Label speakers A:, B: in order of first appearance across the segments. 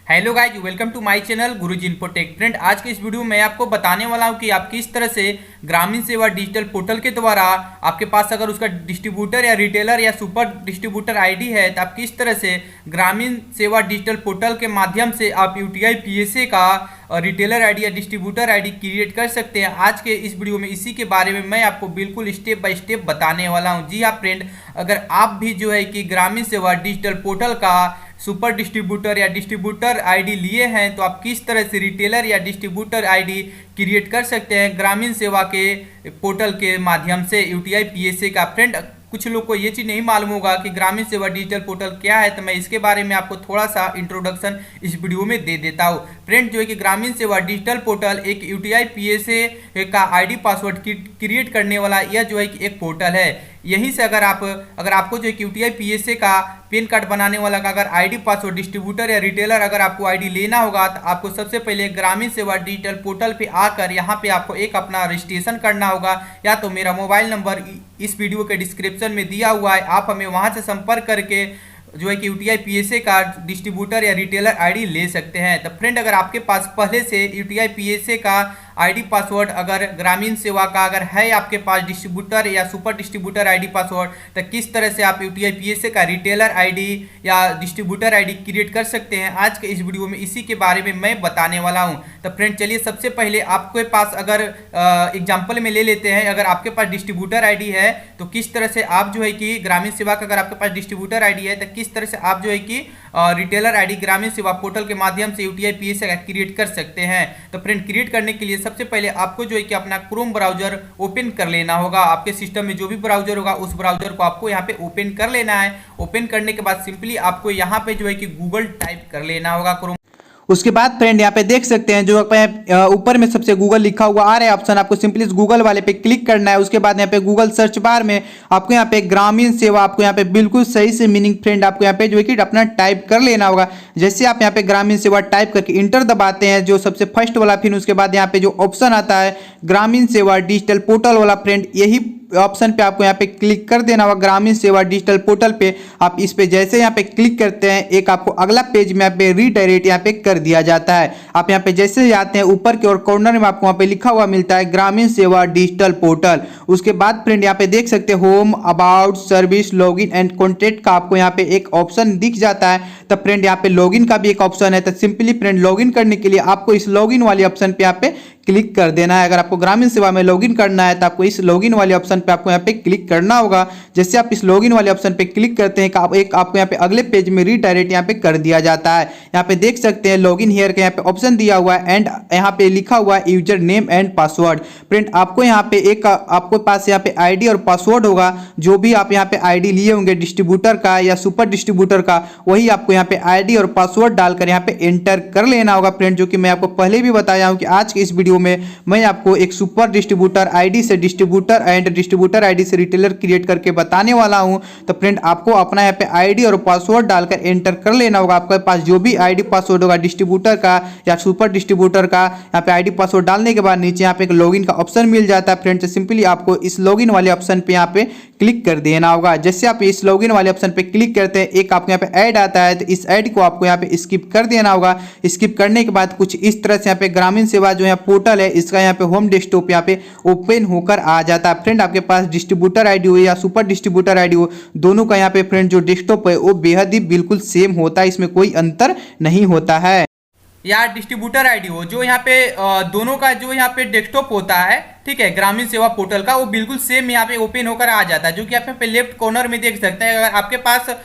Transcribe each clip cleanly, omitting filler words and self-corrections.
A: Hello guys, welcome to my channel Guruji Infotech. Friend, आज के इस वीडियो में आपको बताने वाला हूं कि आप किस तरह से ग्रामीण सेवा डिजिटल पोर्टल के द्वारा आपके पास अगर उसका डिस्ट्रीब्यूटर या रिटेलर या सुपर डिस्ट्रीब्यूटर आईडी है तो आप किस तरह से ग्रामीण सेवा डिजिटल पोर्टल के माध्यम से आप यूटीआई पीएसए का रिटेलर आईडी या डिस्ट्रीब्यूटर आईडी क्रिएट कर सकते हैं। आज के इस वीडियो में इसी के बारे में मैं आपको बिल्कुल स्टेप बाय स्टेप बताने वाला हूं। जी हाँ फ्रेंड, अगर आप भी जो है कि ग्रामीण सेवा डिजिटल पोर्टल का सुपर डिस्ट्रीब्यूटर या डिस्ट्रीब्यूटर आईडी लिए हैं तो आप किस तरह से रिटेलर या डिस्ट्रीब्यूटर आईडी क्रिएट कर सकते हैं ग्रामीण सेवा के पोर्टल के माध्यम से यूटीआई पीएसए का। फ्रेंड, कुछ लोग को ये चीज़ नहीं मालूम होगा कि ग्रामीण सेवा डिजिटल पोर्टल क्या है, तो मैं इसके बारे में आपको थोड़ा सा इंट्रोडक्शन इस वीडियो में दे देता हूँ। फ्रेंड, जो है कि ग्रामीण सेवा डिजिटल पोर्टल एक यूटीआई पीएसए का आईडी पासवर्ड क्रिएट करने वाला यह जो है कि एक पोर्टल है। यहीं से अगर आपको जो है कि यूटीआई पीएसए का पैन कार्ड बनाने वाला का अगर आईडी पासवर्ड डिस्ट्रीब्यूटर या रिटेलर अगर आपको आईडी लेना होगा तो आपको सबसे पहले ग्रामीण सेवा डिजिटल पोर्टल पे आकर यहाँ पे आपको एक अपना रजिस्ट्रेशन करना होगा, या तो मेरा मोबाइल नंबर इस वीडियो के डिस्क्रिप्शन में दिया हुआ है, आप हमें वहाँ से संपर्क करके जो है कि यूटीआई पीएसए का डिस्ट्रीब्यूटर या रिटेलर आईडी ले सकते हैं। तो फ्रेंड, अगर आपके पास पहले से यूटीआई पीएसए का आईडी पासवर्ड अगर ग्रामीण सेवा का अगर है आपके पास डिस्ट्रीब्यूटर या सुपर डिस्ट्रीब्यूटर आईडी पासवर्ड, तो किस तरह से आप यूटीआई पीएसए का रिटेलर आईडी या डिस्ट्रीब्यूटर आईडी क्रिएट कर सकते हैं, आज के इस वीडियो में इसी के बारे में मैं बताने वाला हूं। तो फ्रेंड, चलिए सबसे पहले आपके पास अगर एग्जाम्पल में ले लेते हैं, अगर आपके पास डिस्ट्रीब्यूटर आईडी है तो किस तरह से आप जो है कि ग्रामीण सेवा का अगर आपके पास डिस्ट्रीब्यूटर आईडी है तो किस तरह से आप जो है कि रिटेलर आईडी ग्रामीण सेवा पोर्टल के माध्यम से यूटीआई पीएसए का क्रिएट कर सकते हैं। तो फ्रेंड, क्रिएट करने के लिए सबसे पहले आपको जो है कि अपना क्रोम ब्राउजर ओपन कर लेना होगा। आपके सिस्टम में जो भी ब्राउजर होगा उस ब्राउजर को आपको यहाँ पे ओपन कर लेना है। ओपन करने के बाद सिंपली आपको यहाँ पे जो है कि गूगल टाइप कर लेना होगा क्रोम।
B: उसके बाद फ्रेंड यहाँ पे देख सकते हैं जो ऊपर में सबसे गूगल लिखा हुआ आ रहा है ऑप्शन, आपको सिंपली इस गूगल वाले पे क्लिक करना है। उसके बाद यहाँ पे गूगल सर्च बार में आपको यहाँ पे ग्रामीण सेवा आपको यहाँ पे बिल्कुल सही से मीनिंग फ्रेंड आपको यहाँ पे जो है कि अपना टाइप कर लेना होगा। जैसे आप यहाँ पे ग्रामीण सेवा टाइप करके इंटर दबाते हैं जो सबसे फर्स्ट वाला, फिर उसके बाद यहाँ पे जो ऑप्शन आता है ग्रामीण सेवा डिजिटल पोर्टल वाला, फ्रेंड यही ऑप्शन पे आपको यहाँ पे क्लिक कर देना होगा। ग्रामीण सेवा डिजिटल पोर्टल पे आप इस पे जैसे यहाँ पे क्लिक करते हैं एक आपको अगला पेज में यहाँ पे रीडायरेक्ट यहाँ पे कर दिया जाता है। आप यहाँ पे जैसे जाते हैं ऊपर की ओर कॉर्नर में आपको वहाँ पे लिखा हुआ मिलता है ग्रामीण सेवा डिजिटल पोर्टल। उसके बाद फ्रेंड यहाँ पे देख सकते हैं home, about, service, login and contact का आपको यहाँ पे एक ऑप्शन दिख जाता है। तो फ्रेंड यहाँ पे लॉगिन का भी एक ऑप्शन है। तो सिंपली फ्रेंड लॉगिन करने के लिए आपको इस लॉगिन वाले ऑप्शन पे यहाँ पे क्लिक कर देना है। अगर आपको ग्रामीण सेवा में लॉगिन करना है तो आपको इस लॉगिन वाले ऑप्शन पे आपको यहाँ पे क्लिक करना होगा। जैसे आप इस लॉगिन वाले ऑप्शन पे क्लिक करते हैं आपको यहाँ पे अगले पेज में रीडायरेक्ट यहाँ पे कर दिया जाता है। यहाँ पे देख सकते हैं लॉगिन हियर का यहाँ पे ऑप्शन दिया हुआ है एंड यहाँ पे लिखा हुआ है user name and password. Friend, आपको यहाँ पे एक आपको पास यहाँ पे आईडी और पासवर्ड होगा, जो भी आप यहाँ पे आईडी लिए होंगे डिस्ट्रीब्यूटर का या सुपर डिस्ट्रीब्यूटर का, वही आपको यहाँ पे आईडी और पासवर्ड डालकर यहाँ पे एंटर कर लेना होगा। फ्रेंड, जो कि मैं आपको पहले भी बताया हूँ कि आज के इस वीडियो में मैं आपको एक सुपर डिस्ट्रीब्यूटर आईडी से डिस्ट्रीब्यूटर एंड डिस्ट्रीब्यूटर आईडी से रिटेलर क्रिएट करके बताने वाला हूं। तो फ्रेंड, आपको अपना यहाँ पे आईडी और पासवर्ड डालकर एंटर कर लेना होगा। आपके पास जो भी आईडी पासवर्ड होगा डिस्ट्रीब्यूटर का या सुपर डिस्ट्रीब्यूटर का, यहाँ पे आईडी पासवर्ड डालने के बाद नीचे यहाँ पे एक लॉगिन का ऑप्शन मिल जाता है। फ्रेंड, सिंपली आपको इस लॉगिन वाले ऑप्शन पे यहाँ पे क्लिक कर देना होगा। जैसे आप इस लॉगिन वाले ऑप्शन पे क्लिक करते हैं एक आपको यहाँ पे ऐड आता है, तो इस ऐड को आपको यहाँ पे स्किप कर देना होगा। स्किप करने के बाद कुछ इस तरह से यहाँ पे ग्रामीण सेवा जो है पोर्टल है इसका यहाँ पे होम डेस्कटॉप यहाँ पे ओपन होकर आ जाता है। फ्रेंड, आपके पास डिस्ट्रीब्यूटर आईडी हो या सुपर डिस्ट्रीब्यूटर आईडी हो, दोनों का यहाँ पे फ्रेंड जो डेस्कटॉप है वो बेहद ही बिल्कुल सेम होता है, इसमें कोई अंतर नहीं होता है।
A: या डिस्ट्रीब्यूटर आईडी हो जो यहाँ पे दोनों का जो यहाँ पे डेस्कटॉप होता है, ठीक है, ग्रामीण सेवा पोर्टल का, वो बिल्कुल सेम यहाँ पे ओपन होकर आ जाता है। जो कि आप यहाँ पे लेफ्ट कॉर्नर में देख सकते हैं। अगर आपके पास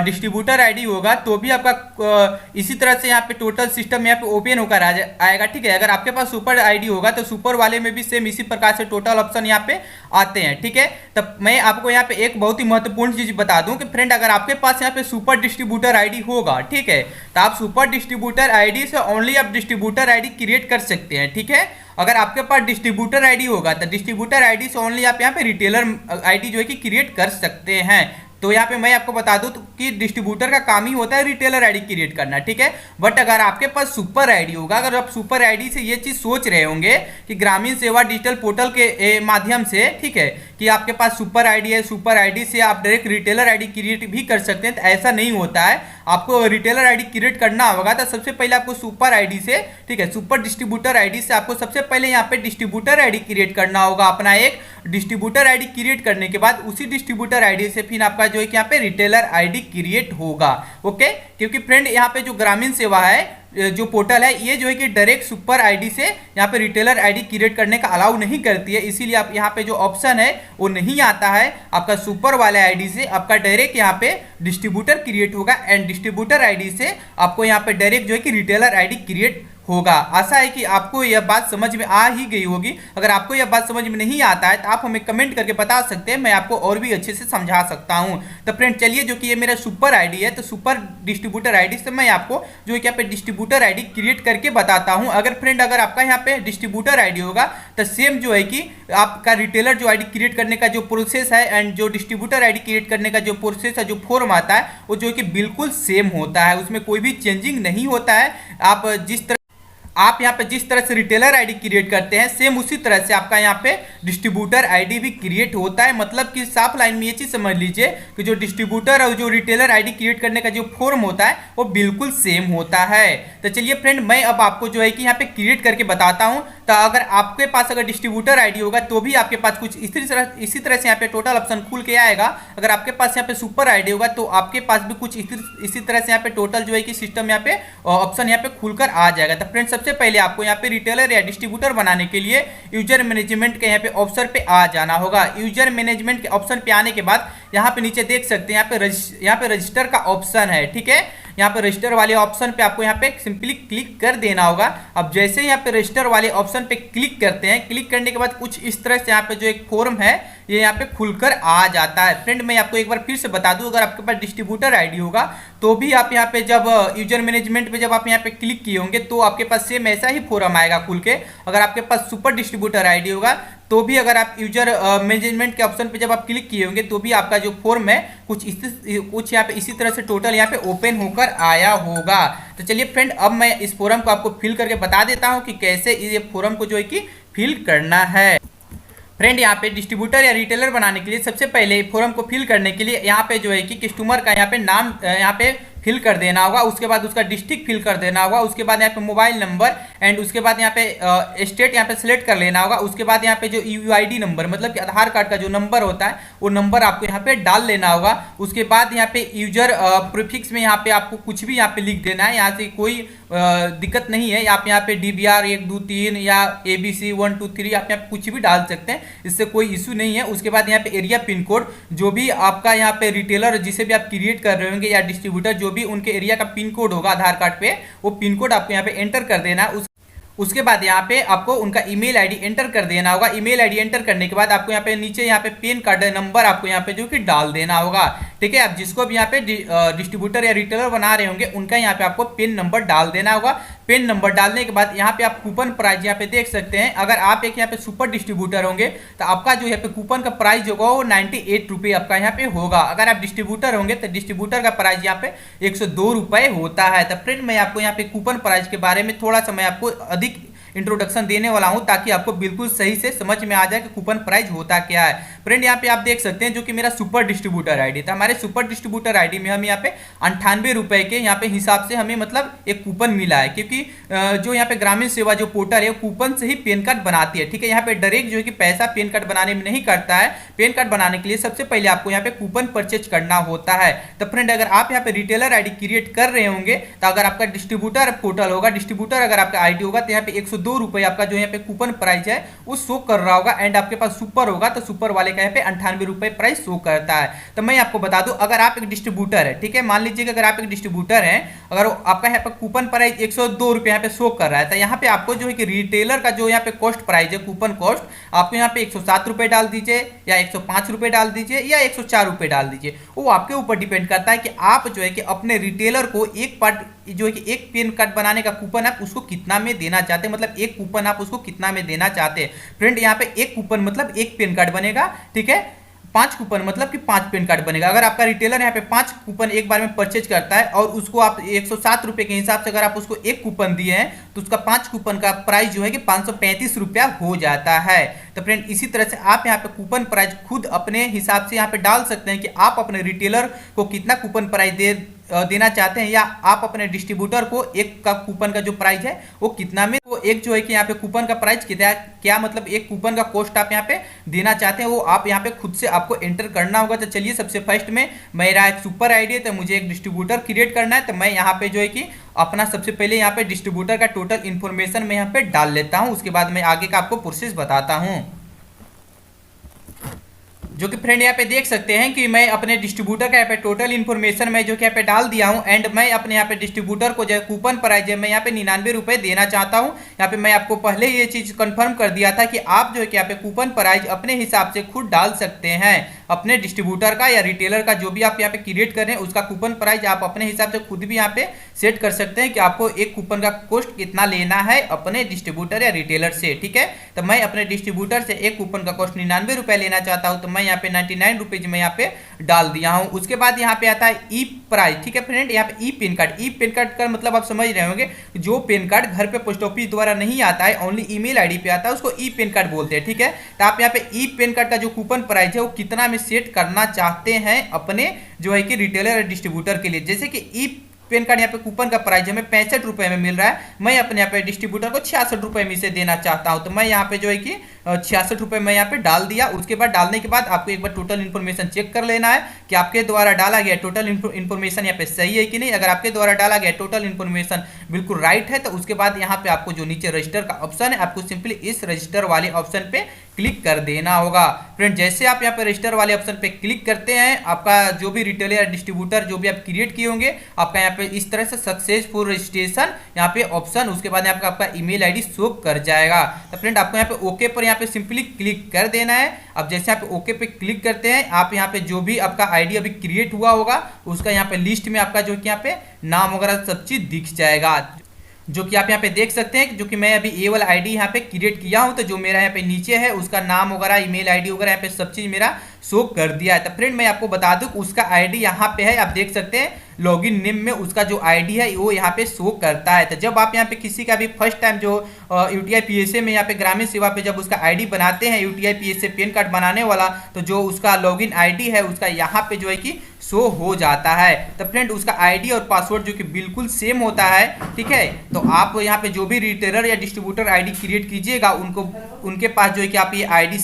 A: डिस्ट्रीब्यूटर आईडी होगा तो भी आपका इसी तरह से यहाँ पे टोटल सिस्टम यहाँ पे ओपन होकर आएगा, ठीक है। अगर आपके पास सुपर आईडी होगा तो सुपर वाले में भी सेम इसी प्रकार से टोटल ऑप्शन यहाँ पे आते हैं, ठीक है। तब मैं आपको यहाँ पे एक बहुत ही महत्वपूर्ण चीज बता दूं कि फ्रेंड, अगर आपके पास यहाँ पे सुपर डिस्ट्रीब्यूटर आईडी होगा, ठीक है, तो आप सुपर डिस्ट्रीब्यूटर आईडी से ओनली आप डिस्ट्रीब्यूटर आईडी क्रिएट कर सकते हैं, ठीक है। अगर आपके पास डिस्ट्रीब्यूटर आईडी होगा तो डिस्ट्रीब्यूटर आईडी से ओनली आप यहाँ पे रिटेलर आईडी जो है कि क्रिएट कर सकते हैं। तो यहाँ पे मैं आपको बता दूं कि डिस्ट्रीब्यूटर का काम ही होता है रिटेलर आईडी क्रिएट करना, ठीक है। बट अगर आपके पास सुपर आईडी होगा, अगर आप सुपर आईडी से ये चीज सोच रहे होंगे कि ग्रामीण सेवा डिजिटल पोर्टल के माध्यम से, ठीक है, कि आपके पास सुपर आईडी है, सुपर आईडी से आप डायरेक्ट रिटेलर आईडी क्रिएट भी कर सकते हैं, तो ऐसा नहीं होता है। आपको रिटेलर आईडी क्रिएट करना होगा तो सबसे पहले आपको सुपर आईडी से, ठीक है, सुपर डिस्ट्रीब्यूटर आईडी से आपको सबसे पहले यहाँ पे डिस्ट्रीब्यूटर आईडी क्रिएट करना होगा अपना एक। डिस्ट्रीब्यूटर आईडी क्रिएट करने के बाद उसी डिस्ट्रीब्यूटर आईडी से फिर आपका जो है कि यहाँ पे रिटेलर आईडी क्रिएट होगा। ओके, क्योंकि फ्रेंड यहाँ पे जो ग्रामीण सेवा है जो पोर्टल है, ये जो है कि डायरेक्ट सुपर आईडी से यहाँ पे रिटेलर आईडी क्रिएट करने का अलाउ नहीं करती है, इसीलिए आप यहाँ पे जो ऑप्शन है वो नहीं आता है। आपका सुपर वाले आईडी से आपका डायरेक्ट यहाँ पे डिस्ट्रीब्यूटर क्रिएट होगा एंड डिस्ट्रीब्यूटर आईडी से आपको यहाँ पे डायरेक्ट जो है कि रिटेलर आईडी क्रिएट होगा। आशा है कि आपको यह बात समझ में आ ही गई होगी। अगर आपको यह बात समझ में नहीं आता है तो आप हमें कमेंट करके बता सकते हैं, मैं आपको और भी अच्छे से समझा सकता हूं। तो फ्रेंड चलिए, जो कि ये मेरा सुपर आईडी है, तो सुपर डिस्ट्रीब्यूटर आईडी से मैं आपको जो है कि यहाँ पे डिस्ट्रीब्यूटर आईडी क्रिएट करके बताता हूं। अगर फ्रेंड अगर आपका यहाँ पे डिस्ट्रीब्यूटर आईडी होगा तो सेम जो है कि आपका रिटेलर जो आईडी क्रिएट करने का जो प्रोसेस है एंड जो डिस्ट्रीब्यूटर आईडी क्रिएट करने का जो प्रोसेस है, जो फॉर्म आता है, वो जो है कि बिल्कुल सेम होता है, उसमें कोई भी चेंजिंग नहीं होता है। आप यहाँ पे जिस तरह से रिटेलर आईडी क्रिएट करते हैं, सेम उसी तरह से आपका यहाँ पे डिस्ट्रीब्यूटर आईडी भी क्रिएट होता है। मतलब कि साफ लाइन में ये चीज समझ लीजिए कि जो डिस्ट्रीब्यूटर और जो रिटेलर आईडी क्रिएट करने का जो फॉर्म होता है वो बिल्कुल सेम होता है। तो चलिए फ्रेंड, मैं अब आपको जो है कि यहाँ पे क्रिएट करके बताता हूँ। तो अगर आपके पास अगर डिस्ट्रीब्यूटर आईडी होगा तो भी आपके पास कुछ इसी तरह से यहाँ पे टोटल ऑप्शन खुल के आएगा। अगर आपके पास यहाँ पे सुपर आईडी होगा तो आपके पास भी कुछ इसी तरह से यहाँ पे टोटल जो है कि सिस्टम यहाँ पे ऑप्शन यहाँ पे खुलकर आ जाएगा। तो फ्रेंड सबसे पहले आपको यहाँ पे रिटेलर या डिस्ट्रीब्यूटर बनाने के लिए यूजर मैनेजमेंट के यहाँ पे ऑप्शन पे आ जाना होगा। यूजर मैनेजमेंट के ऑप्शन पे आने के बाद यहाँ पे नीचे देख सकते हैं यहाँ पे रजिस्टर का ऑप्शन है, ठीक है। यहाँ पे रजिस्टर वाले ऑप्शन पे आपको यहाँ पे सिंपली क्लिक कर देना होगा। अब जैसे यहाँ पे रजिस्टर वाले ऑप्शन पे क्लिक करते हैं, क्लिक करने के बाद कुछ इस तरह से यहाँ पे जो एक फॉर्म है ये यहाँ पे खुलकर आ जाता है। फ्रेंड मैं आपको एक बार फिर से बता दूं, अगर आपके पास डिस्ट्रीब्यूटर आईडी होगा तो भी आप यहाँ पे जब यूजर मैनेजमेंट पे जब आप यहाँ पे क्लिक किए होंगे तो आपके पास सेम ऐसा ही फॉर्म आएगा खुल के। अगर आपके पास सुपर डिस्ट्रीब्यूटर आईडी होगा तो भी अगर आप यूजर मैनेजमेंट के ऑप्शन पे जब आप क्लिक किए होंगे तो भी आपका जो फॉर्म है कुछ यहाँ पे इसी तरह से टोटल यहाँ पे ओपन होकर आया होगा। तो चलिए फ्रेंड, अब मैं इस फॉर्म को आपको फिल करके बता देता हूँ कि कैसे ये फॉर्म को जो है कि फिल करना है। फ्रेंड यहाँ पे डिस्ट्रीब्यूटर या रिटेलर बनाने के लिए सबसे पहले फॉर्म को फिल करने के लिए यहाँ पे जो है कि कस्टमर का यहाँ पे नाम यहाँ पे फिल कर देना होगा। उसके बाद उसका डिस्ट्रिक्ट फिल कर देना होगा। उसके बाद यहाँ पे मोबाइल नंबर एंड उसके बाद यहाँ पे स्टेट यहाँ पे सिलेक्ट कर लेना होगा। उसके बाद यहाँ पे जो यूआईडी नंबर मतलब कि आधार कार्ड का जो नंबर होता है वो नंबर आपको यहाँ पे डाल लेना होगा। उसके बाद यहाँ पे यूजर प्रीफिक्स में यहाँ पे आपको कुछ भी यहाँ पे लिख देना है। यहाँ से कोई दिक्कत नहीं है। आप यहाँ पे DBR 1 2 3 या ABC 1 2 3 आप यहाँ पे कुछ भी डाल सकते हैं, इससे कोई इशू नहीं है। उसके बाद यहाँ पे एरिया पिन कोड, जो भी आपका यहाँ पे रिटेलर जिसे भी आप क्रिएट कर रहे होंगे या डिस्ट्रीब्यूटर जो भी उनके एरिया का पिन कोड होगा आधार कार्ड पे, वो पिन कोड आपको यहाँ पे एंटर कर देना है। उसके बाद यहाँ पे आपको उनका ईमेल आईडी एंटर कर देना होगा। ईमेल आईडी एंटर करने के बाद आपको यहाँ पे नीचे यहाँ पे पैन कार्ड नंबर आपको यहाँ पे जो कि डाल देना होगा, ठीक है। आप जिसको भी यहाँ पे डिस्ट्रीब्यूटर या रिटेलर बना रहे होंगे उनका यहाँ पे आपको पिन नंबर डाल देना होगा। पिन नंबर डालने के बाद यहाँ पे आप कूपन प्राइस यहाँ पे देख सकते हैं। अगर आप एक यहाँ पे सुपर डिस्ट्रीब्यूटर होंगे तो आपका जो यहाँ पे कूपन का प्राइस होगा वो 98 रुपये आपका यहाँ पे होगा। अगर आप डिस्ट्रीब्यूटर होंगे तो डिस्ट्रीब्यूटर का प्राइस यहाँ पे 102 रुपये होता है। तो फ्रेंड मैं आपको यहाँ पे कूपन प्राइस के बारे में थोड़ा सा मैं आपको अधिक इंट्रोडक्शन देने वाला हूं ताकि आपको बिल्कुल सही से समझ में आ जाए कि कूपन प्राइस होता क्या है। फ्रेंड यहाँ पे आप देख सकते हैं जो कि मेरा सुपर डिस्ट्रीब्यूटर आईडी था। हमारे सुपर डिस्ट्रीब्यूटर आईडी में हम यहाँ पे 98 रुपए के यहाँ पे हिसाब से हमें मतलब एक कूपन मिला है, क्योंकि जो यहाँ पे ग्रामीण सेवा जो पोर्टल है कूपन से ही पैन कार्ड बनाती है, ठीक है। यहाँ पे डायरेक्ट जो है कि पैसा पैन कार्ड बनाने में नहीं करता है। पैन कार्ड बनाने के लिए सबसे पहले आपको यहाँ पे कूपन परचेज करना होता है। तो फ्रेंड अगर आप यहाँ पे रिटेलर आईडी क्रिएट कर रहे होंगे तो अगर आपका डिस्ट्रीब्यूटर पोर्टल होगा, डिस्ट्रीब्यूटर अगर आपका आईडी होगा तो यहाँ पे 102 रुपये आपका जो यहाँ पे कूपन प्राइस है वो शो कर रहा होगा। एंड आपके पास सुपर होगा तो सुपर वाले का यहाँ पे 98 रुपये प्राइस शो करता है। तो मैं आपको बता दूं, अगर आप एक डिस्ट्रीब्यूटर है, ठीक है, मान लीजिए अगर आप एक डिस्ट्रीब्यूटर हैं, अगर आपका यहाँ पे कूपन प्राइस 102 रुपये यहाँ पे शो कर रहा है तो यहाँ पे आपको जो है कि रिटेलर का जो यहाँ पे कॉस्ट प्राइस है, कूपन कॉस्ट, आपको यहाँ पे 107 रुपये डाल दीजिए या 105 रुपये डाल दीजिए या 104 रुपये डाल दीजिए। वो आपके ऊपर डिपेंड करता है कि आप जो है कि अपने रिटेलर को एक पार्ट जो है कि एक पैन कार्ड बनाने का कूपन आप उसको कितना में देना चाहते हैं, मतलब एक कूपन आप उसको कितना में देना चाहते हैं। फ्रेंड यहाँ पे एक कूपन मतलब एक पैन कार्ड बनेगा, ठीक है। 5 कूपन मतलब कि 5 पेन कार्ड बनेगा। अगर आपका रिटेलर यहाँ पे 5 कूपन एक बार में परचेज करता है और उसको आप 107 रुपये के हिसाब से अगर आप उसको एक कूपन दिए हैं तो उसका 5 कूपन का प्राइस जो है कि 535 रुपया हो जाता है। तो फ्रेंड इसी तरह से आप यहाँ पे कूपन प्राइस खुद अपने हिसाब से यहाँ पे डाल सकते हैं कि आप अपने रिटेलर को कितना कूपन प्राइस देना चाहते हैं, या आप अपने डिस्ट्रीब्यूटर को एक का कूपन का जो प्राइस है वो कितना में, वो एक जो है कि यहाँ पे कूपन का प्राइस कितना, क्या मतलब एक कूपन का कॉस्ट आप यहाँ पे देना चाहते हैं, वो आप यहाँ पे खुद से आपको एंटर करना होगा। तो चलिए सबसे फर्स्ट में मेरा एक सुपर आईडी है, तो मुझे एक डिस्ट्रीब्यूटर क्रिएट करना है। तो मैं यहाँ पे जो है कि अपना सबसे पहले यहाँ पे डिस्ट्रीब्यूटर का टोटल इन्फॉर्मेशन मैं यहाँ पे डाल लेता हूँ, उसके बाद मैं आगे का आपको प्रोसेस बताता हूँ। जो कि फ्रेंड यहाँ पे देख सकते हैं कि मैं अपने डिस्ट्रीब्यूटर का यहाँ पे टोटल इन्फॉर्मेशन मैं जो कि यहाँ पे डाल दिया हूँ। एंड मैं अपने यहाँ पे डिस्ट्रीब्यूटर को जो कूपन प्राइस है मैं यहाँ पे 99 रुपये देना चाहता हूँ। यहाँ पे मैं आपको पहले ये चीज़ कंफर्म कर दिया था कि आप जो है कि यहाँ पे कूपन प्राइस अपने हिसाब से खुद डाल सकते हैं। अपने डिस्ट्रीब्यूटर का या रिटेलर का जो भी आप यहाँ पे क्रिएट कर रहे हैं उसका कूपन प्राइस आप अपने हिसाब से खुद भी यहाँ पे सेट कर सकते हैं कि आपको एक कूपन का कॉस्ट कितना लेना है अपने डिस्ट्रीब्यूटर या रिटेलर से। ठीक है, तो मैं अपने डिस्ट्रीब्यूटर से एक कूपन का कॉस्ट 99 रुपये लेना चाहता हूँ, तो मैं यहाँ पे 99 रुपीज में यहाँ पे डाल दिया हूँ। उसके बाद यहाँ पे आता है ई प्राइस। ठीक है फ्रेंड, यहाँ पे ई पेन कार्ड, ई पेन कार्ड का मतलब आप समझ रहे होंगे, जो पेन कार्ड घर पे पोस्ट ऑफिस द्वारा नहीं आता है, ओनली ईमेल आईडी पे आता है, उसको ई पेन कार्ड बोलते हैं। ठीक है, तो आप यहाँ पे ई पेन कार्ड का जो कूपन प्राइस है वो कितना में सेट करना चाहते हैं अपने जो है कि रिटेलर और डिस्ट्रीब्यूटर के लिए। जैसे कि ई पेन कार्ड यहाँ पे कूपन का प्राइस हमें 65 रुपये में मिल रहा है, मैं अपने यहाँ पे डिस्ट्रीब्यूटर को 66 रुपये में इसे देना चाहता हूँ, तो मैं यहाँ पे जो है कि 66 रुपये मैं यहाँ पे डाल दिया। उसके बाद डालने के बाद आपको एक बार टोटल इन्फॉर्मेशन चेक कर लेना है कि आपके द्वारा डाला गया टोटल इन्फॉर्मेशन यहाँ पे सही है कि नहीं। अगर आपके द्वारा डाला गया टोटल इन्फॉर्मेशन बिल्कुल राइट है तो उसके बाद यहाँ पे आपको जो नीचे रजिस्टर का ऑप्शन है आपको सिंपली इस रजिस्टर वाले ऑप्शन पे क्लिक कर देना होगा। फ्रेंड जैसे आप यहाँ पे रजिस्टर वाले ऑप्शन पे क्लिक करते हैं, आपका जो भी रिटेलर या डिस्ट्रीब्यूटर जो भी आप क्रिएट किए होंगे आपका यहाँ पे इस तरह से सक्सेसफुल रजिस्ट्रेशन यहाँ पे ऑप्शन, उसके बाद यहाँ पे आपका ईमेल आईडी शो कर जाएगा। तो फ्रेंड आपको यहाँ पे ओके पर यहाँ पे सिंपली क्लिक कर देना है। अब जैसे आप ओके पे क्लिक करते हैं, आप यहाँ पे जो भी आपका आईडी अभी क्रिएट हुआ होगा उसका यहाँ पे लिस्ट में आपका जो कि यहाँ पे नाम वगैरह सब चीज दिख जाएगा, जो कि आप यहाँ पे देख सकते हैं। जो कि मैं अभी ए वाला आईडी यहाँ पे क्रिएट किया हूँ, तो जो मेरा यहाँ पे नीचे है उसका नाम वगैरह ईमेल आईडी वगैरह यहाँ पे सब चीज मेरा शो कर दिया है। तो फ्रेंड मैं आपको बता दूं उसका आईडी यहाँ पे है, आप देख सकते हैं लॉगिन नेम में उसका जो आईडी है वो यहाँ पे शो करता है। तो जब आप यहाँ पे किसी का भी फर्स्ट टाइम जो यूटीआई पीएसए में यहाँ पे ग्रामीण सेवा पे जब उसका आईडी बनाते हैं यूटीआई पीएसए पेन कार्ड बनाने वाला, तो जो उसका लॉगिन आईडी है उसका यहाँ पे जो है कि शो हो जाता है। तो फ्रेंड उसका आईडी और पासवर्ड जो कि बिल्कुल सेम होता है। ठीक है, तो आप यहाँ पे जो भी रिटेलर या डिस्ट्रीब्यूटर आईडी क्रिएट कीजिएगा उनके पास जो है कि आप ये आईडी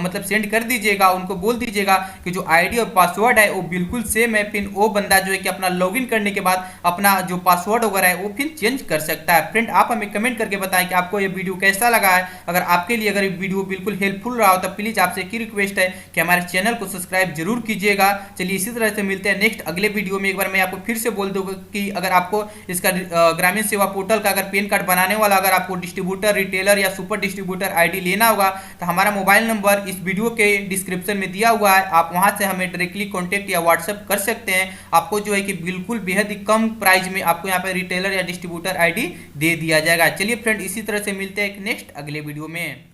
A: मतलब सेंड कर दीजिएगा, उनको बोल दीजिएगा कि जो आईडी और पासवर्ड है वो बिल्कुल सेम है। फिर वो बंदा जो है कि अपना लॉगिन करने के बाद अपना जो पासवर्ड वगैरह है वो फिर चेंज कर सकता है। फ्रेंड आप हमें कमेंट करके बताएं कि आपको ये वीडियो कैसा लगा है। अगर आपके लिए अगर ये वीडियो बिल्कुल हेल्पफुल रहा हो तो प्लीज आपसे एक ही रिक्वेस्ट है कि हमारे चैनल को सब्सक्राइब जरूर कीजिएगा। चलिए इसी तरह से मिलते हैं नेक्स्ट अगले वीडियो में। एक बार मैं आपको फिर से बोल दूंगा कि अगर आपको इसका ग्रामीण सेवा पोर्टल का अगर पेन कार्ड बनाने वाला अगर आपको डिस्ट्रीब्यूटर, रिटेलर या सुपर डिस्ट्रीब्यूटर आईडी लेना होगा तो हमारा मोबाइल नंबर इस वीडियो के डिस्क्रिप्शन में दिया हुआ है, आप वहां से हमें डायरेक्टली कॉन्टेक्ट या व्हाट्सएप कर सकते हैं। आपको जो है कि बिल्कुल बेहद ही कम प्राइस में आपको यहाँ पे रिटेलर या डिस्ट्रीब्यूटर आईडी दे दिया जाएगा। चलिए फ्रेंड इसी तरह से मिलते हैं एक नेक्स्ट अगले वीडियो में।